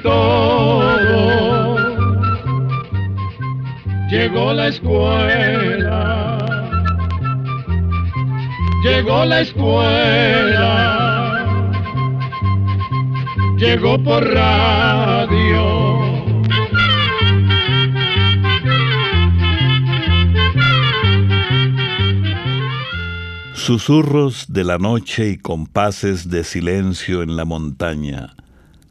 todo. Llegó la escuela, llegó la escuela, llegó por radio. Susurros de la noche y compases de silencio en la montaña,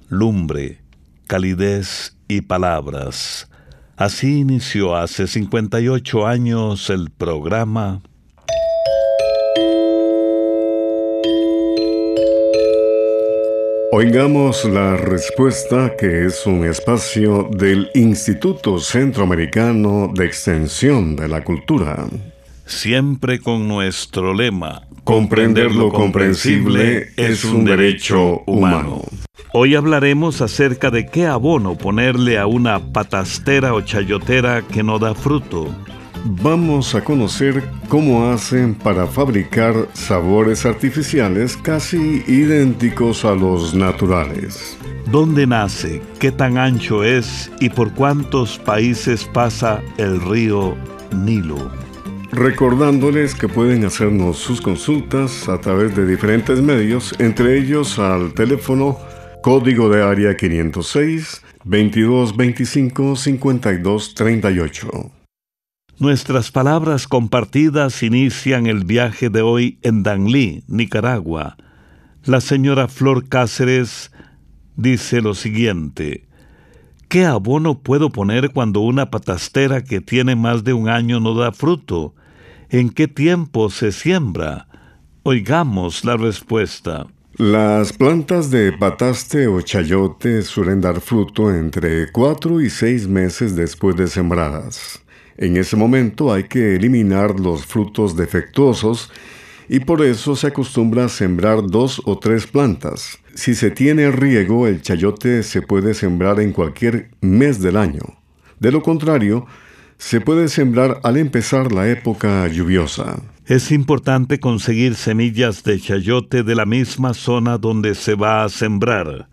lumbre, calidez y palabras. Así inició hace 58 años el programa Oigamos la respuesta, que es un espacio del Instituto Centroamericano de Extensión de la Cultura. siempre con nuestro lema: Comprender lo comprensible es un derecho humano. Hoy hablaremos acerca de qué abono ponerle a una patastera o chayotera que no da fruto. Vamos a conocer cómo hacen para fabricar sabores artificiales casi idénticos a los naturales. ¿Dónde nace? ¿Qué tan ancho es? ¿Y por cuántos países pasa el río Nilo? Recordándoles que pueden hacernos sus consultas a través de diferentes medios, entre ellos al teléfono código de área 506 2225 5238. Nuestras palabras compartidas inician el viaje de hoy en Danlí, Nicaragua. La señora Flor Cáceres dice lo siguiente: ¿qué abono puedo poner cuando una patastera que tiene más de un año no da fruto? ¿En qué tiempo se siembra? Oigamos la respuesta. Las plantas de pataste o chayote suelen dar fruto entre 4 y 6 meses después de sembradas. En ese momento hay que eliminar los frutos defectuosos y por eso se acostumbra a sembrar 2 o 3 plantas. Si se tiene riego, el chayote se puede sembrar en cualquier mes del año. De lo contrario, se puede sembrar al empezar la época lluviosa. Es importante conseguir semillas de chayote de la misma zona donde se va a sembrar.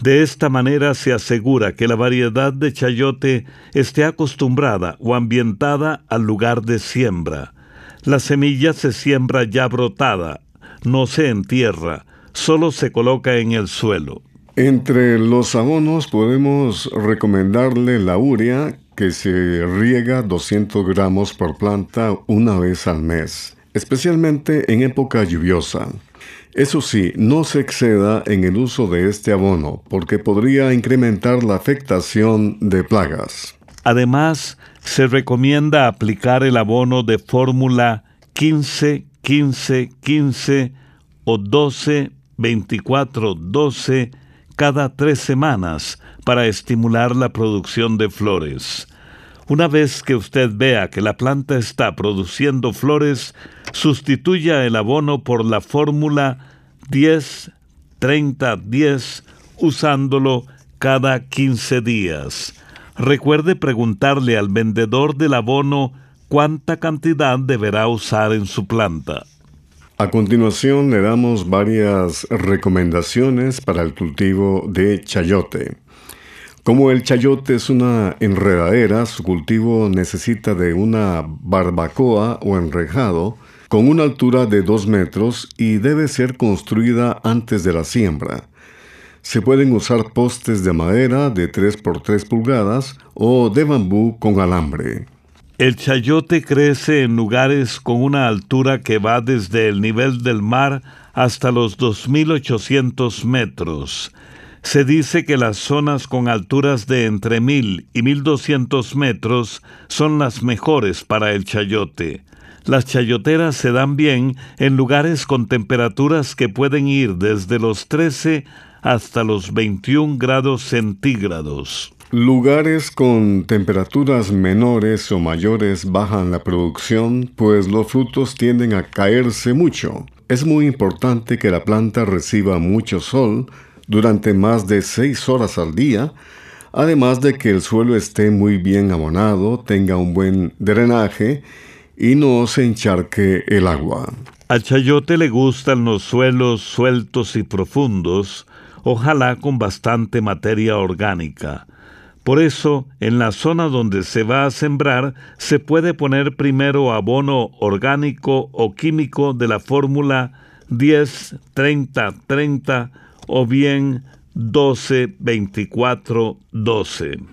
De esta manera se asegura que la variedad de chayote esté acostumbrada o ambientada al lugar de siembra. La semilla se siembra ya brotada, no se entierra, solo se coloca en el suelo. Entre los abonos podemos recomendarle la urea, que se riega 200 gramos por planta una vez al mes, especialmente en época lluviosa. Eso sí, no se exceda en el uso de este abono, porque podría incrementar la afectación de plagas. Además, se recomienda aplicar el abono de fórmula 15-15-15 o 12-24-12 cada 3 semanas para estimular la producción de flores. Una vez que usted vea que la planta está produciendo flores, sustituya el abono por la fórmula 10-30-10, usándolo cada 15 días. Recuerde preguntarle al vendedor del abono cuánta cantidad deberá usar en su planta. A continuación le damos varias recomendaciones para el cultivo de chayote. Como el chayote es una enredadera, su cultivo necesita de una barbacoa o enrejado con una altura de 2 metros y debe ser construida antes de la siembra. Se pueden usar postes de madera de 3 por 3 pulgadas o de bambú con alambre. El chayote crece en lugares con una altura que va desde el nivel del mar hasta los 2.800 metros. Se dice que las zonas con alturas de entre 1.000 y 1.200 metros son las mejores para el chayote. Las chayoteras se dan bien en lugares con temperaturas que pueden ir desde los 13 hasta los 21 grados centígrados. Lugares con temperaturas menores o mayores bajan la producción, pues los frutos tienden a caerse mucho. Es muy importante que la planta reciba mucho sol durante más de 6 horas al día, además de que el suelo esté muy bien abonado, tenga un buen drenaje y no se encharque el agua. Al chayote le gustan los suelos sueltos y profundos, ojalá con bastante materia orgánica. Por eso, en la zona donde se va a sembrar, se puede poner primero abono orgánico o químico de la fórmula 10-30-30 o bien 12-24-12.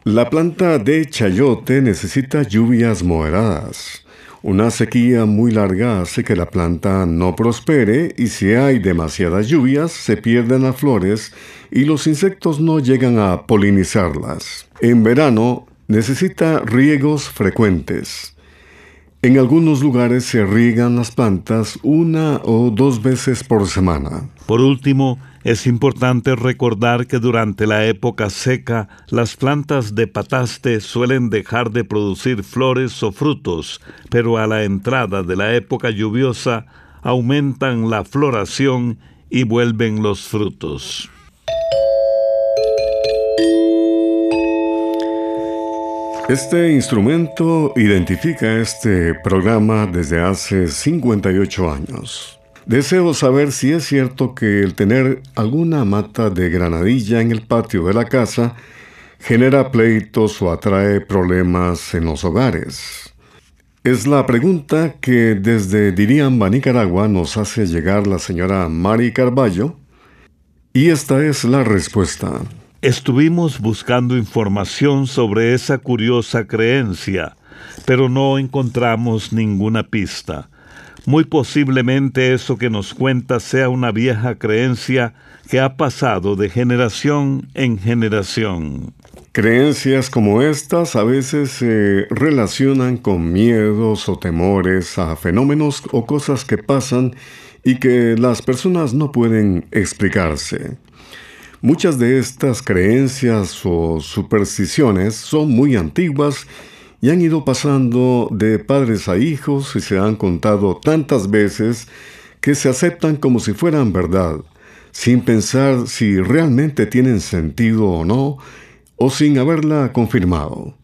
La planta de chayote necesita lluvias moderadas. Una sequía muy larga hace que la planta no prospere y si hay demasiadas lluvias se pierden las flores y los insectos no llegan a polinizarlas. En verano necesita riegos frecuentes. En algunos lugares se riegan las plantas 1 o 2 veces por semana. Por último, es importante recordar que durante la época seca, las plantas de pataste suelen dejar de producir flores o frutos, pero a la entrada de la época lluviosa aumentan la floración y vuelven los frutos. Este instrumento identifica este programa desde hace 58 años. Deseo saber si es cierto que el tener alguna mata de granadilla en el patio de la casa genera pleitos o atrae problemas en los hogares. Es la pregunta que desde Diriamba, Nicaragua, nos hace llegar la señora Mari Carballo, y esta es la respuesta. Estuvimos buscando información sobre esa curiosa creencia, pero no encontramos ninguna pista. Muy posiblemente eso que nos cuenta sea una vieja creencia que ha pasado de generación en generación. Creencias como estas a veces se relacionan con miedos o temores a fenómenos o cosas que pasan y que las personas no pueden explicarse. Muchas de estas creencias o supersticiones son muy antiguas y han ido pasando de padres a hijos y se han contado tantas veces que se aceptan como si fueran verdad, sin pensar si realmente tienen sentido o no, o sin haberla confirmado.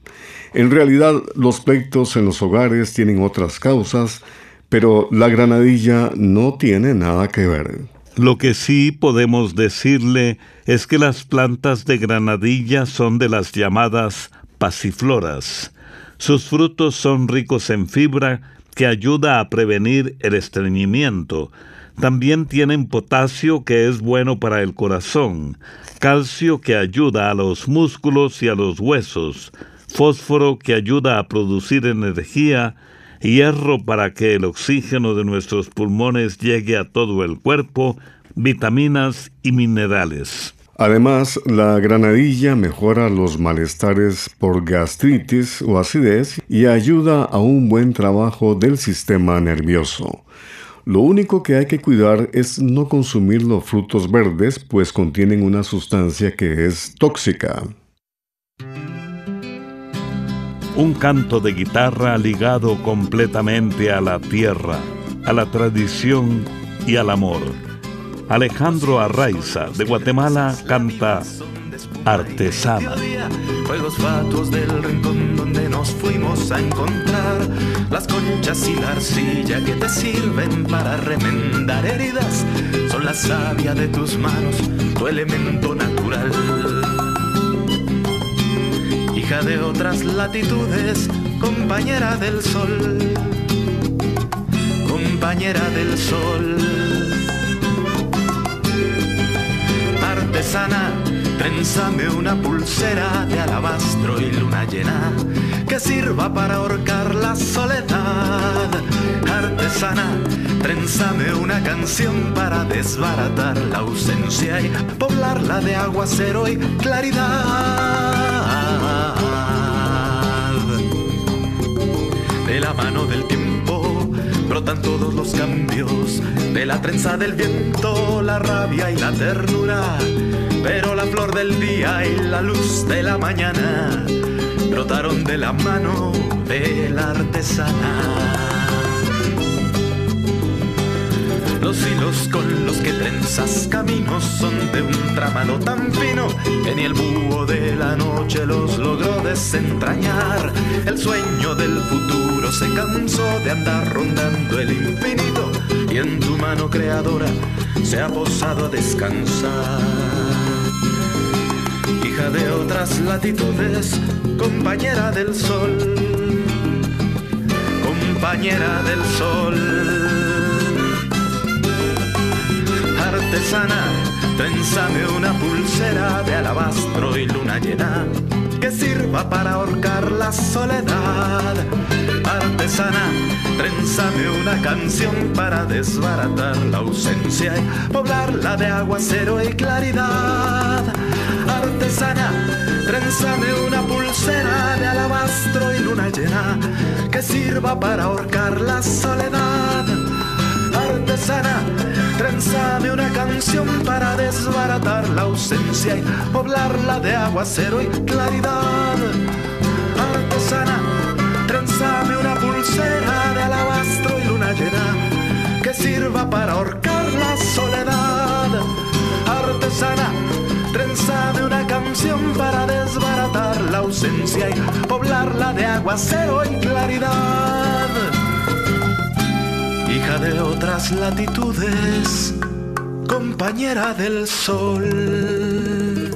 En realidad, los pleitos en los hogares tienen otras causas, pero la granadilla no tiene nada que ver. Lo que sí podemos decirle es que las plantas de granadilla son de las llamadas pasifloras. Sus frutos son ricos en fibra que ayuda a prevenir el estreñimiento. También tienen potasio que es bueno para el corazón, calcio que ayuda a los músculos y a los huesos, fósforo que ayuda a producir energía, hierro para que el oxígeno de nuestros pulmones llegue a todo el cuerpo, vitaminas y minerales. Además, la granadilla mejora los malestares por gastritis o acidez y ayuda a un buen trabajo del sistema nervioso. Lo único que hay que cuidar es no consumir los frutos verdes, pues contienen una sustancia que es tóxica. Un canto de guitarra ligado completamente a la tierra, a la tradición y al amor. Alejandro Arraiza, de Guatemala, canta Artesana. Fuegos fatuos del rincón donde nos fuimos a encontrar, las conchas y la arcilla que te sirven para remendar heridas, son la savia de tus manos, tu elemento natural. Hija de otras latitudes, compañera del sol, compañera del sol. Artesana, trénzame una pulsera de alabastro y luna llena que sirva para ahorcar la soledad. Artesana, trénzame una canción para desbaratar la ausencia y poblarla de aguacero y claridad. De la mano del tiempo brotan todos los cambios, de la trenza del viento, la rabia y la ternura, pero la flor del día y la luz de la mañana brotaron de la mano de la artesana. Los hilos con los que trenzas caminos son de un tramado tan fino que ni el búho de la noche los logró desentrañar el sueño del futuro. Se cansó de andar rondando el infinito y en tu mano creadora se ha posado a descansar. Hija de otras latitudes, compañera del sol, compañera del sol. Artesana, trénzame una pulsera de alabastro y luna llena que sirva para ahorcar la soledad. Artesana, trénzame una canción para desbaratar la ausencia y poblarla de aguacero y claridad. Artesana, trénzame una pulsera de alabastro y luna llena que sirva para ahorcar la soledad. Artesana, trénzame una canción para desbaratar la ausencia y poblarla de aguacero y claridad. Artesana, trénzame una pulsera de alabastro y luna llena que sirva para ahorcar la soledad. Artesana, trénzame una canción para desbaratar la ausencia y poblarla de aguacero y claridad. Hija de otras latitudes, compañera del sol,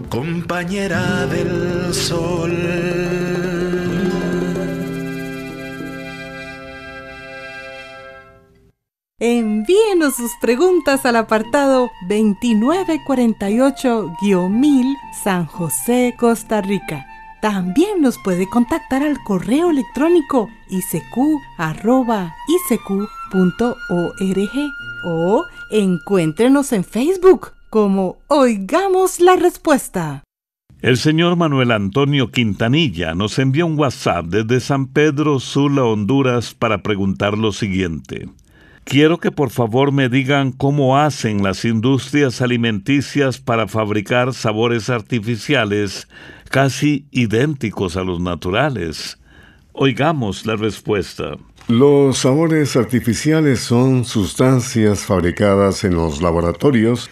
compañera del sol. Envíenos sus preguntas al apartado 2948-1000 San José, Costa Rica. También nos puede contactar al correo electrónico isq@isq.org o encuéntrenos en Facebook como Oigamos la Respuesta. El señor Manuel Antonio Quintanilla nos envió un WhatsApp desde San Pedro Sula, Honduras, para preguntar lo siguiente. Quiero que por favor me digan cómo hacen las industrias alimenticias para fabricar sabores artificiales casi idénticos a los naturales. Oigamos la respuesta. Los sabores artificiales son sustancias fabricadas en los laboratorios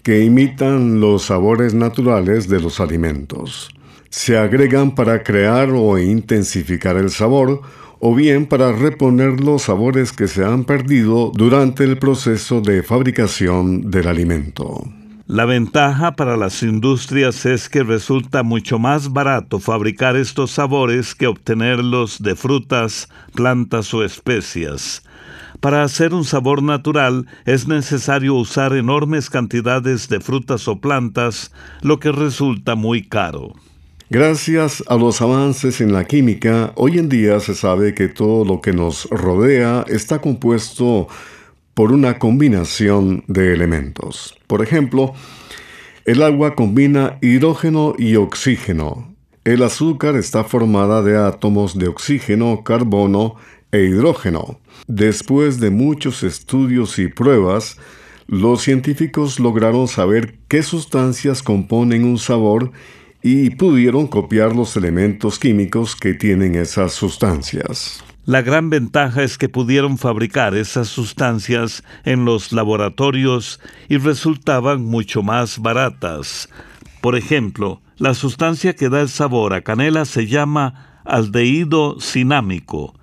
que imitan los sabores naturales de los alimentos. Se agregan para crear o intensificar el sabor, o bien para reponer los sabores que se han perdido durante el proceso de fabricación del alimento. La ventaja para las industrias es que resulta mucho más barato fabricar estos sabores que obtenerlos de frutas, plantas o especias. Para hacer un sabor natural es necesario usar enormes cantidades de frutas o plantas, lo que resulta muy caro. Gracias a los avances en la química, hoy en día se sabe que todo lo que nos rodea está compuesto por una combinación de elementos. Por ejemplo, el agua combina hidrógeno y oxígeno. El azúcar está formada de átomos de oxígeno, carbono e hidrógeno. Después de muchos estudios y pruebas, los científicos lograron saber qué sustancias componen un sabor y pudieron copiar los elementos químicos que tienen esas sustancias. La gran ventaja es que pudieron fabricar esas sustancias en los laboratorios y resultaban mucho más baratas. Por ejemplo, la sustancia que da el sabor a canela se llama aldehído cinámico.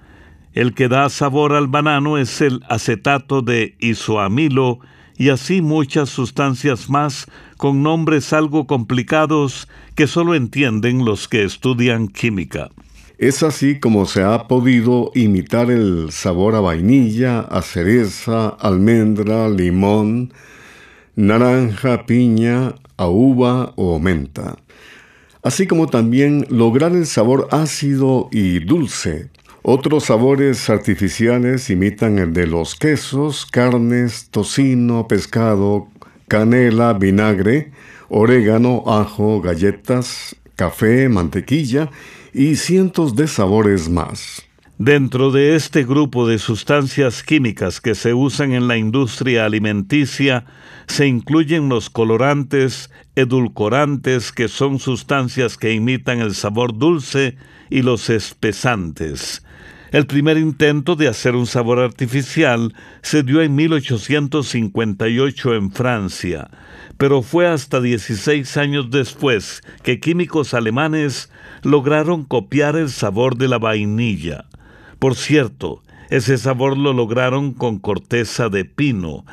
El que da sabor al banano es el acetato de isoamilo y así muchas sustancias más con nombres algo complicados que solo entienden los que estudian química. Es así como se ha podido imitar el sabor a vainilla, a cereza, almendra, limón, naranja, piña, a uva o menta. Así como también lograr el sabor ácido y dulce. Otros sabores artificiales imitan el de los quesos, carnes, tocino, pescado, canela, vinagre, orégano, ajo, galletas, café, mantequilla y cientos de sabores más. Dentro de este grupo de sustancias químicas que se usan en la industria alimenticia, se incluyen los colorantes, edulcorantes, que son sustancias que imitan el sabor dulce, y los espesantes. El primer intento de hacer un sabor artificial se dio en 1858 en Francia, pero fue hasta 16 años después que químicos alemanes lograron copiar el sabor de la vainilla. Por cierto, ese sabor lo lograron con corteza de pino.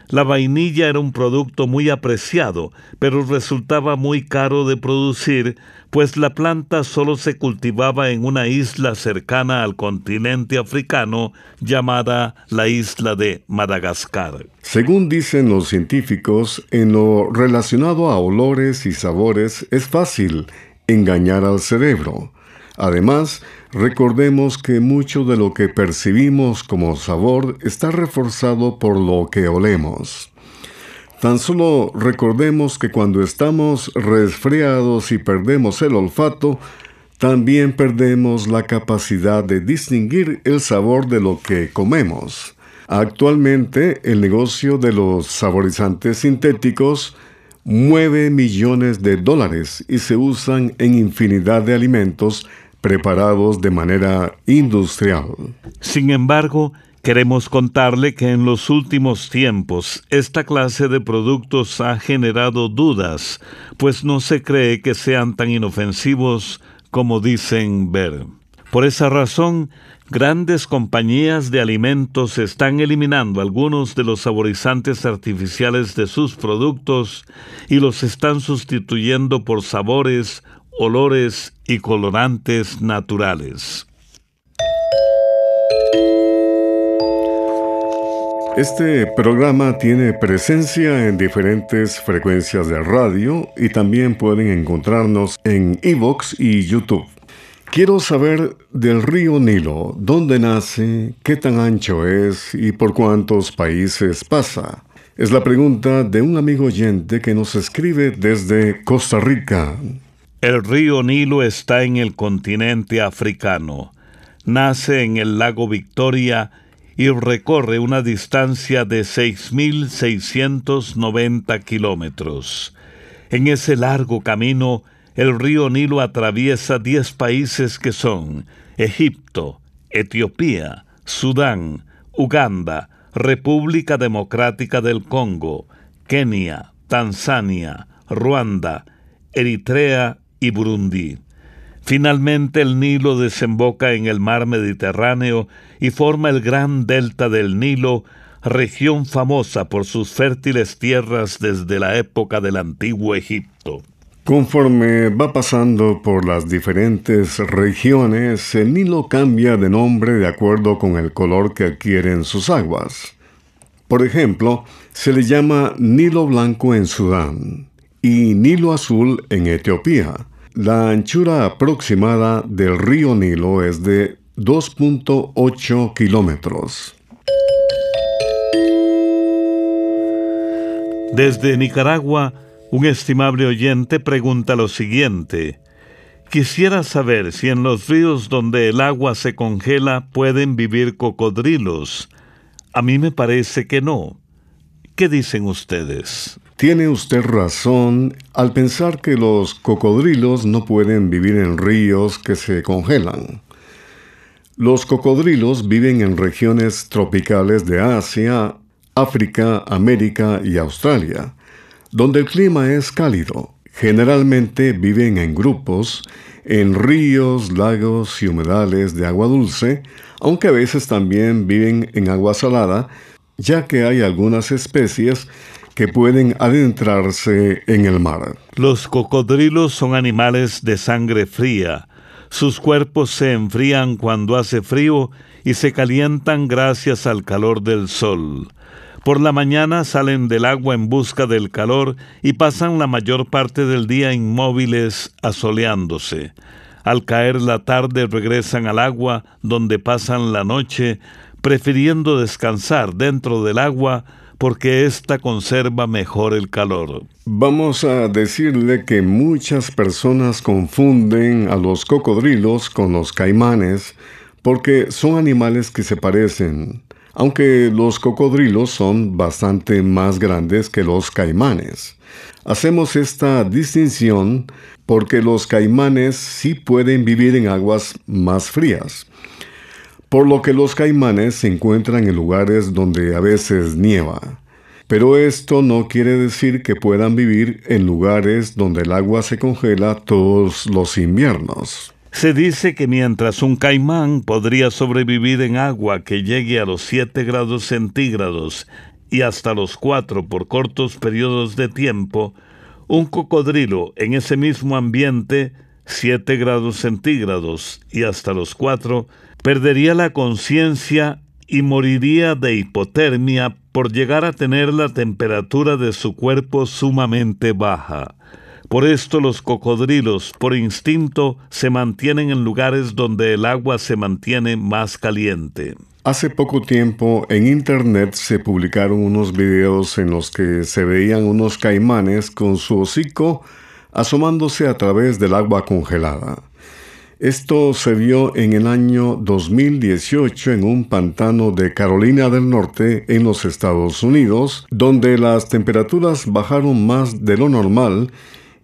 La vainilla era un producto muy apreciado, pero resultaba muy caro de producir, pues la planta solo se cultivaba en una isla cercana al continente africano llamada la isla de Madagascar. Según dicen los científicos, en lo relacionado a olores y sabores es fácil engañar al cerebro. Además, recordemos que mucho de lo que percibimos como sabor está reforzado por lo que olemos. Tan solo recordemos que cuando estamos resfriados y perdemos el olfato, también perdemos la capacidad de distinguir el sabor de lo que comemos. Actualmente, el negocio de los saborizantes sintéticos mueve millones de dólares y se usan en infinidad de alimentos preparados de manera industrial. Sin embargo, queremos contarle que en los últimos tiempos esta clase de productos ha generado dudas, pues no se cree que sean tan inofensivos como dicen ver. Por esa razón, grandes compañías de alimentos están eliminando algunos de los saborizantes artificiales de sus productos y los están sustituyendo por sabores, olores y colorantes naturales. Este programa tiene presencia en diferentes frecuencias de radio y también pueden encontrarnos en iVoox y YouTube. Quiero saber del río Nilo, dónde nace, qué tan ancho es y por cuántos países pasa. Es la pregunta de un amigo oyente que nos escribe desde Costa Rica. El río Nilo está en el continente africano. Nace en el lago Victoria y recorre una distancia de 6.690 kilómetros. En ese largo camino, el río Nilo atraviesa 10 países que son Egipto, Etiopía, Sudán, Uganda, República Democrática del Congo, Kenia, Tanzania, Ruanda, Eritrea y Burundi. Finalmente, el Nilo desemboca en el mar Mediterráneo y forma el gran delta del Nilo, región famosa por sus fértiles tierras desde la época del antiguo Egipto. Conforme va pasando por las diferentes regiones, el Nilo cambia de nombre de acuerdo con el color que adquieren sus aguas. Por ejemplo, se le llama Nilo Blanco en Sudán y Nilo Azul en Etiopía. La anchura aproximada del río Nilo es de 2.8 kilómetros. Desde Nicaragua, un estimable oyente pregunta lo siguiente: quisiera saber si en los ríos donde el agua se congela pueden vivir cocodrilos. A mí me parece que no. ¿Qué dicen ustedes? Tiene usted razón al pensar que los cocodrilos no pueden vivir en ríos que se congelan. Los cocodrilos viven en regiones tropicales de Asia, África, América y Australia, donde el clima es cálido. Generalmente viven en grupos, en ríos, lagos y humedales de agua dulce, aunque a veces también viven en agua salada, ya que hay algunas especies que pueden adentrarse en el mar. Los cocodrilos son animales de sangre fría. Sus cuerpos se enfrían cuando hace frío y se calientan gracias al calor del sol. Por la mañana salen del agua en busca del calor y pasan la mayor parte del día inmóviles asoleándose. Al caer la tarde regresan al agua, donde pasan la noche, prefiriendo descansar dentro del agua porque ésta conserva mejor el calor. Vamos a decirle que muchas personas confunden a los cocodrilos con los caimanes porque son animales que se parecen, aunque los cocodrilos son bastante más grandes que los caimanes. Hacemos esta distinción porque los caimanes sí pueden vivir en aguas más frías, por lo que los caimanes se encuentran en lugares donde a veces nieva. Pero esto no quiere decir que puedan vivir en lugares donde el agua se congela todos los inviernos. Se dice que mientras un caimán podría sobrevivir en agua que llegue a los 7 grados centígrados y hasta los 4 por cortos periodos de tiempo, un cocodrilo en ese mismo ambiente, 7 grados centígrados y hasta los 4, perdería la conciencia y moriría de hipotermia por llegar a tener la temperatura de su cuerpo sumamente baja. Por esto los cocodrilos, por instinto, se mantienen en lugares donde el agua se mantiene más caliente. Hace poco tiempo en internet se publicaron unos videos en los que se veían unos caimanes con su hocico asomándose a través del agua congelada. Esto se vio en el año 2018 en un pantano de Carolina del Norte, en los Estados Unidos, donde las temperaturas bajaron más de lo normal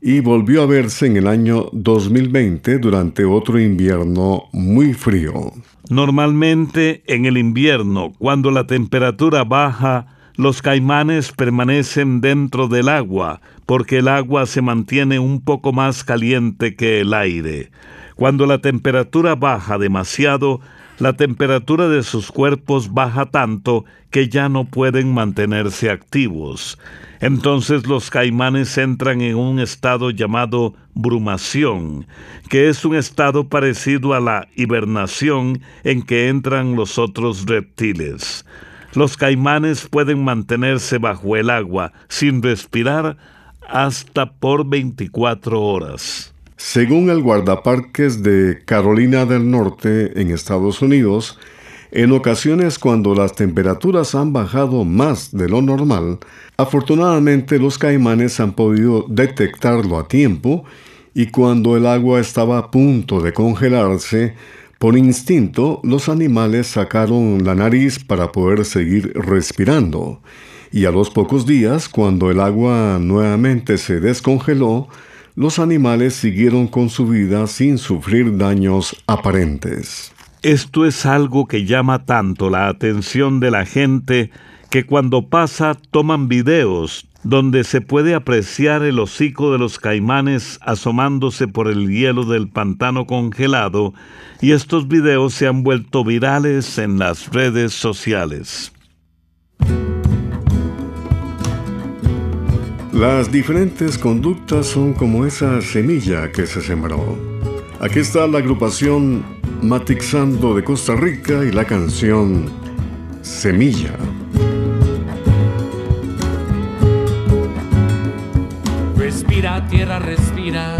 y volvió a verse en el año 2020 durante otro invierno muy frío. Normalmente en el invierno, cuando la temperatura baja, los caimanes permanecen dentro del agua, porque el agua se mantiene un poco más caliente que el aire. Cuando la temperatura baja demasiado, la temperatura de sus cuerpos baja tanto que ya no pueden mantenerse activos. Entonces los caimanes entran en un estado llamado brumación, que es un estado parecido a la hibernación en que entran los otros reptiles. Los caimanes pueden mantenerse bajo el agua sin respirar hasta por 24 horas. Según el guardaparques de Carolina del Norte, en Estados Unidos, en ocasiones cuando las temperaturas han bajado más de lo normal, afortunadamente los caimanes han podido detectarlo a tiempo y cuando el agua estaba a punto de congelarse, por instinto los animales sacaron la nariz para poder seguir respirando. Y a los pocos días, cuando el agua nuevamente se descongeló, los animales siguieron con su vida sin sufrir daños aparentes. Esto es algo que llama tanto la atención de la gente que cuando pasa toman videos donde se puede apreciar el hocico de los caimanes asomándose por el hielo del pantano congelado, y estos videos se han vuelto virales en las redes sociales. Las diferentes conductas son como esa semilla que se sembró. Aquí está la agrupación Matixando de Costa Rica y la canción Semilla. Respira, tierra, respira.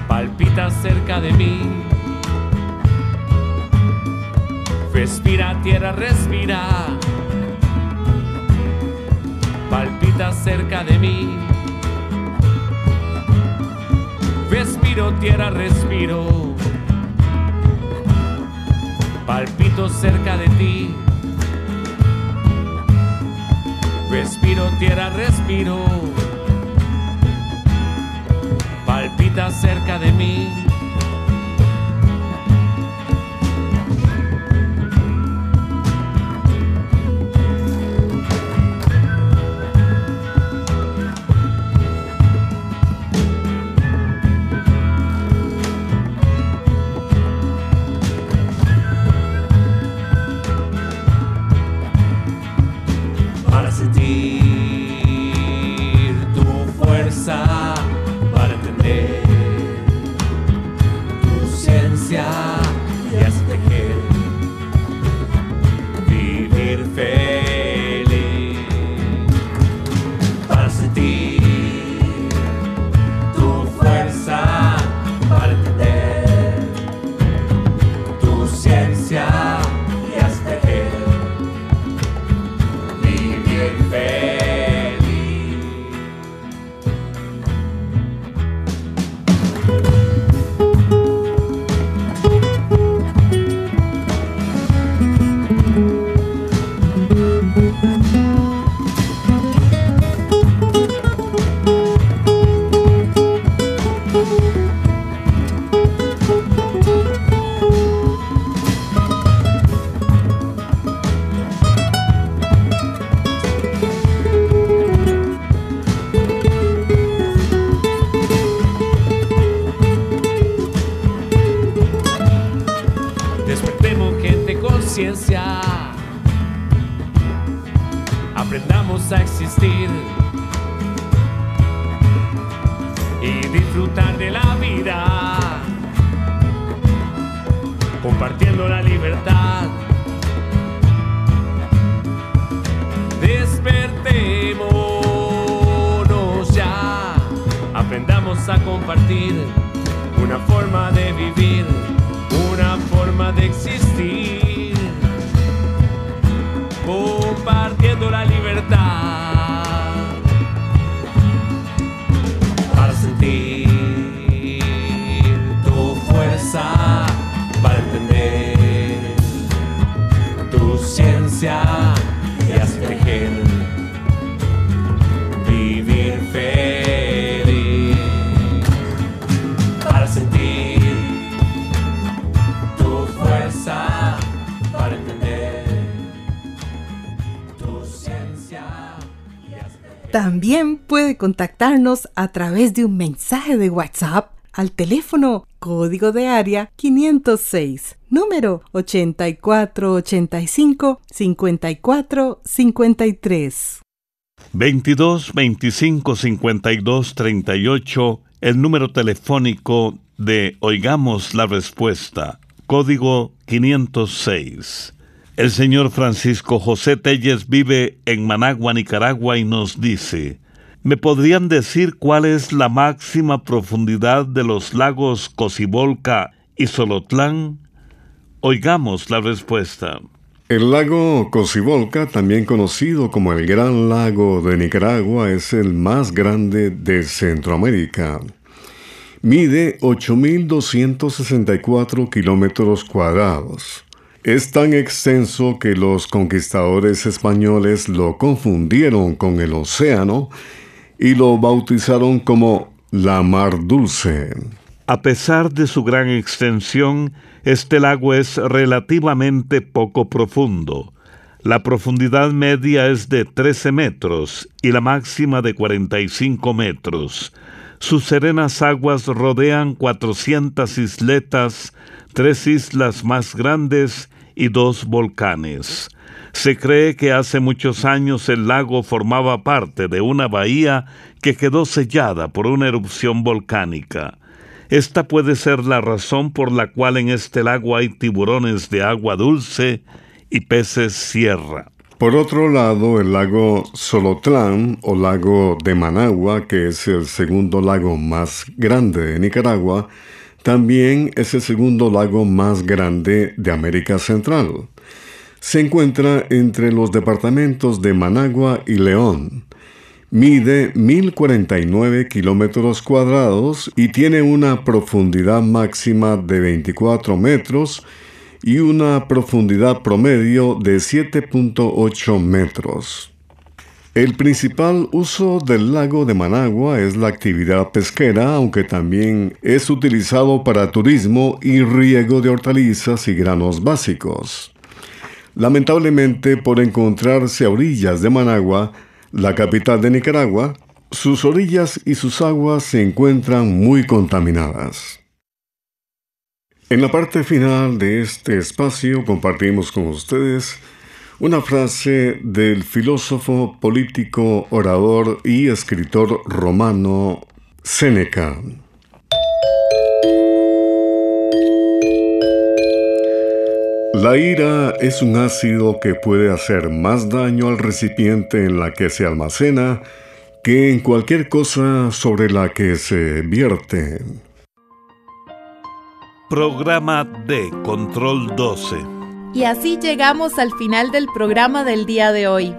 Palpita cerca de mí. Respira, tierra, respira. Palpita cerca de mí. Respiro, tierra, respiro. Palpito cerca de ti. Respiro, tierra, respiro. Palpita cerca de mí. Sentir tu fuerza, para entender existir y disfrutar de la vida, compartiendo la libertad. Despertémonos ya, aprendamos a compartir una forma de vivir, una forma de existir, compartiendo la libertad para sentir tu fuerza, para entender tu ciencia y así tejer, vivir feliz, para sentir tu fuerza, para entender tu ciencia y así tejer. También puede contactarnos a través de un mensaje de WhatsApp al teléfono código de área 506, número 8485-5453. 22 25 52 38, el número telefónico de Oigamos la Respuesta, código 506. El señor Francisco José Telles vive en Managua, Nicaragua, y nos dice: ¿me podrían decir cuál es la máxima profundidad de los lagos Cocibolca y Solotlán? Oigamos la respuesta. El lago Cocibolca, también conocido como el Gran Lago de Nicaragua, es el más grande de Centroamérica. Mide 8.264 kilómetros cuadrados. Es tan extenso que los conquistadores españoles lo confundieron con el océano y lo bautizaron como la Mar Dulce. A pesar de su gran extensión, este lago es relativamente poco profundo. La profundidad media es de 13 metros y la máxima de 45 metros. Sus serenas aguas rodean 400 isletas, 3 islas más grandes y 2 volcanes. Se cree que hace muchos años el lago formaba parte de una bahía que quedó sellada por una erupción volcánica. Esta puede ser la razón por la cual en este lago hay tiburones de agua dulce y peces sierra. Por otro lado, el lago Solotlán o lago de Managua, que es el segundo lago más grande de Nicaragua, también es el segundo lago más grande de América Central. Se encuentra entre los departamentos de Managua y León. Mide 1.049 kilómetros cuadrados y tiene una profundidad máxima de 24 metros y una profundidad promedio de 7.8 metros. El principal uso del lago de Managua es la actividad pesquera, aunque también es utilizado para turismo y riego de hortalizas y granos básicos. Lamentablemente, por encontrarse a orillas de Managua, la capital de Nicaragua, sus orillas y sus aguas se encuentran muy contaminadas. En la parte final de este espacio compartimos con ustedes una frase del filósofo, político, orador y escritor romano Séneca. La ira es un ácido que puede hacer más daño al recipiente en la que se almacena que en cualquier cosa sobre la que se vierte. Programa de Control 12. Y así llegamos al final del programa del día de hoy.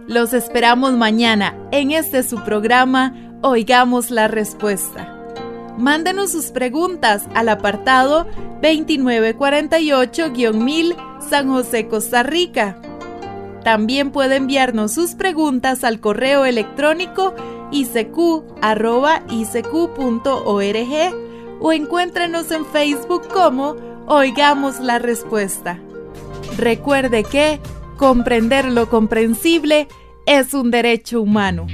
Los esperamos mañana en su programa Oigamos la Respuesta. Mándenos sus preguntas al apartado 2948-1000 San José, Costa Rica. También puede enviarnos sus preguntas al correo electrónico icq@icq.org o encuéntrenos en Facebook como Oigamos la Respuesta. Recuerde que comprender lo comprensible es un derecho humano.